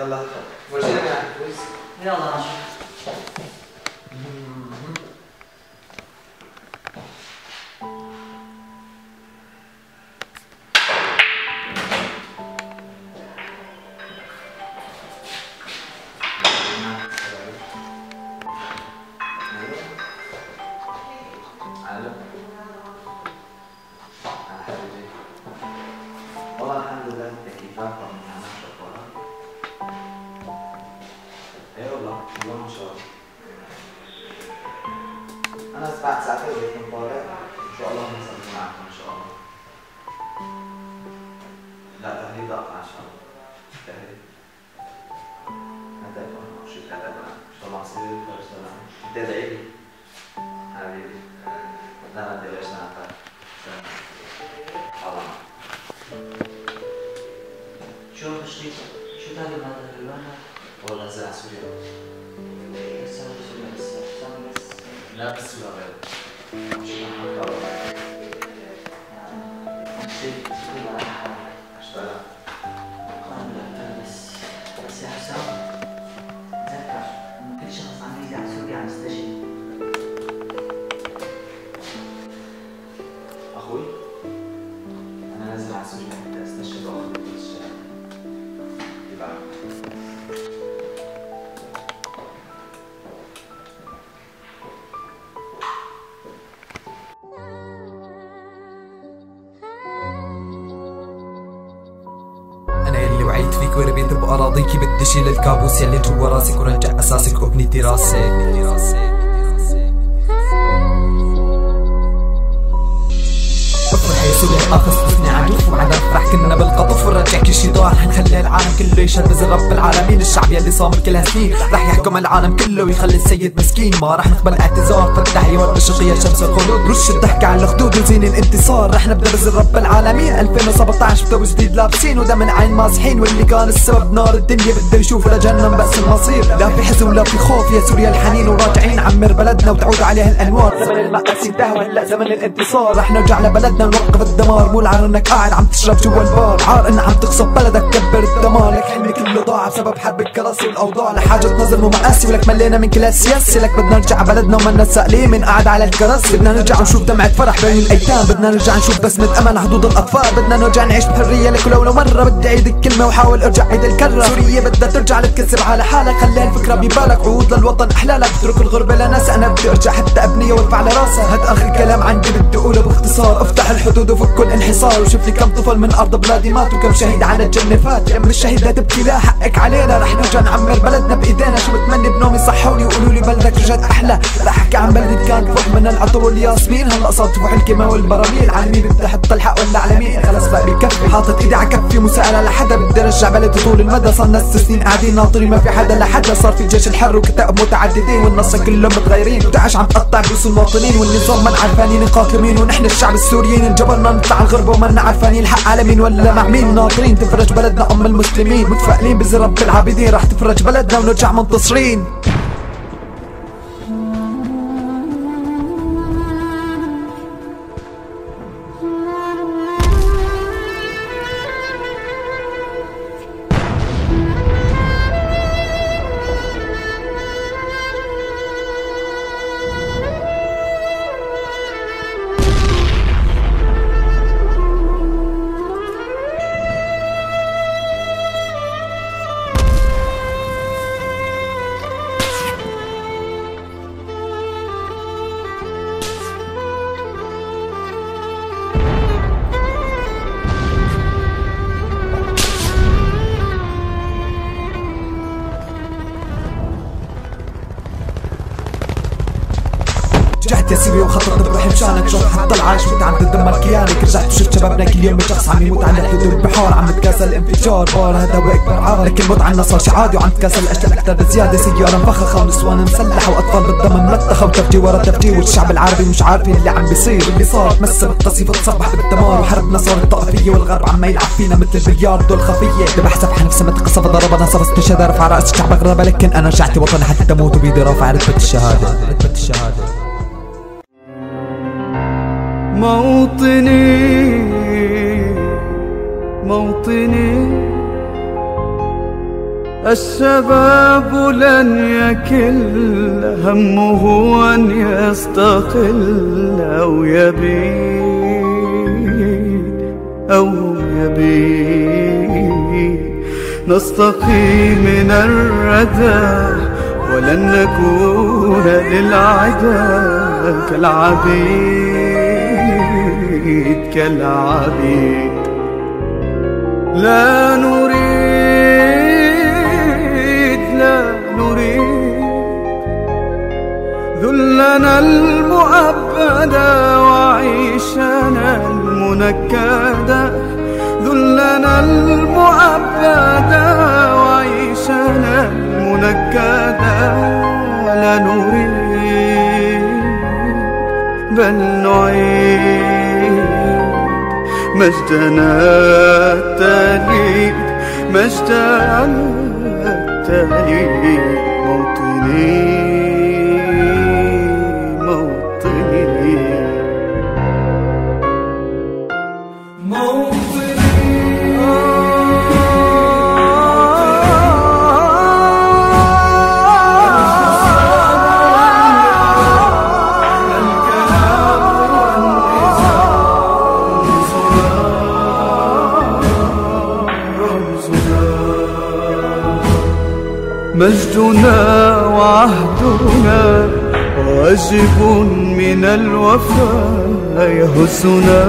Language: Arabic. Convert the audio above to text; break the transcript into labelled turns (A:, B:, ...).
A: يلا ورجينا معك كويس.
B: يلا نشوف.
A: والله الحمد لله التكييفات والنعمة شغالة. اي والله ما شاء الله. أنا بعد ساعتين بكون طالع إن شاء الله بنوصل معكم إن شاء الله. لا تهديد أقطع إن شاء الله. تهديد. هذا يكون شيء هذا إن شاء الله أصير كويس ولا أنت ادعي لي حبيبي. لا ما تدريش أنا الله.
B: شو تشريط؟ شو تاني هذا الألوان؟
A: والله زرع سوريا. لا بس ولا غير. اشتغل.
B: بس يا حسام تذكر إنه كل شخص عم يجي على سوريا عم يستشهد.
A: أخوي أنا نازل على سوريا حتى أستشهد وأخذ الشهادة. يبقى
C: وعيت فيك وربيت بأراضيكي بدي شيل الكابوس يلي جوا راسك ورجع أساسك وابني دراسك. سوريا قصصني عجوف وعلى فرح كنا بالقطف ونرجع كل شي ضاع. رح نخلي العالم كله يشهد بإذن رب العالمين. الشعب يلي صامر كل هالسنين رح يحكم العالم كله ويخلي السيد مسكين. ما رح نقبل اعتذار فالتحية والتشقية شمس الخلود. رش الضحك على الخدود وزين الانتصار. رح نبدا بإذن رب العالمين. 2017 بتو جديد لابسين وده من عين مازحين. واللي كان السبب نار الدنيا بده يشوف لجهنم بأس المصير. لا في حزن ولا في خوف يا سوريا الحنين وراجعين عمر بلدنا وتعود عليها الأنوار. زمن المأس انتهى وهلا زمن الانتصار. رح نرجع لبلدنا نوقف الدمار. مو العار انك قاعد عم تشرب جوا البار. عار ان عم تغصب بلدك كبر الدمار. لك حلمي كله ضاع بسبب حرب الكراسي والاوضاع. لحاجة نظر ومقاسي ولك ملينا من كل السياسي. لك بدنا نرجع على بلدنا ومنا سائلين من قاعد على الكراسي. بدنا نرجع نشوف دمعة فرح بين الايتام. بدنا نرجع نشوف بسمة امل حدود الاطفال. بدنا نرجع نعيش بحرية. لك ولو مرة بدي اعيد الكلمة وحاول ارجع عيد الكرة. سوريا بدها ترجع تكسب على حالك. خلي الفكرة ببالك عود للوطن احلالك. اترك الغربة لناس. انا بدي ارجع حتى ابنية وارفع لراسها. هاد اخر كلام عندي بدي اقوله باختصار. افتح الحدود وفك كل انحصار. وشوف لي كم طفل من ارض بلادي مات وكم شهيد على الجنة فات. لما الشهيد لا تبكي لا حقك علينا. رح نرجع نعمر بلدنا بايدينا. شو بتمني بنوم يصحوني ويقولوا لي بلدك رجعت احلى. رح احكي عن بلدي كانت تفوح من العطر والياسمين. هلا صارت تفوح الكيمة والبراميل. على مين بدي احط الحق ولا على مين؟ خلص بقى بكفي. حاطط ايدي على كفي مساءلة لحدا. بدي ارجع بلدي طول المدى. صار ناس سنين قاعدين ناطرين ما في حدا لحدا. صار في الجيش الحر وكتائب متعددين والنص كلهم متغيرين. وداعش عم تقطع بروس المواطنين. والنظام من عرفانين قاكمين. ونحن الشعب السوريين انجبرنا نطلع الغربة ومنا عرفانين الحق على مين ولا مع مين. ناطرين تفرج بلدنا ام المسلمين. متفائلين بإذن رب العابدين رح تفرج بلدنا ونرجع منتصرين. رجعت يا سيدي وخططت بروحي مشانك. شوف حتى العايش وانت عم تدمر كيانك. رجعت وشفت شبابنا كل يوم شخص عم يموت على حدود البحار. عم نتكاسل الانفجار بار هذا واكبر عار. لكن الموت عنا صار شي عادي وعم تكاسل الاشياء اكثر بزياده. سياره مفخخه ونسوان مسلحه واطفال بالدم ملتخه وتفجير ورا تفجير. والشعب العربي مش عارفين اللي عم بيصير. واللي صار تمثل بالقصيفه تصبح بالدمار. وحربنا صارت طائفيه والغرب عم يلعب فينا مثل البليار دول خفيه. ذبح سفحه نفسها متقصف ضربنا صار استشهاد. رفع راس الشعب غربه. لكن انا رجعت وطني حتى اموت وبيدي رافع رتبه الشهاده.
D: موطني موطني الشباب لن يكل همه أن يستقل أو يبيد نستقي من الردى ولن نكون للعدا كالعبيد لا نريد ذلنا المؤبدا وعيشنا المنكدا ذلنا المؤبدا وعيشنا المنكدا لا نريد بل نعيد مجدنا التليد موطني مجدنا وعهدنا واجب من الوفاء يهزنا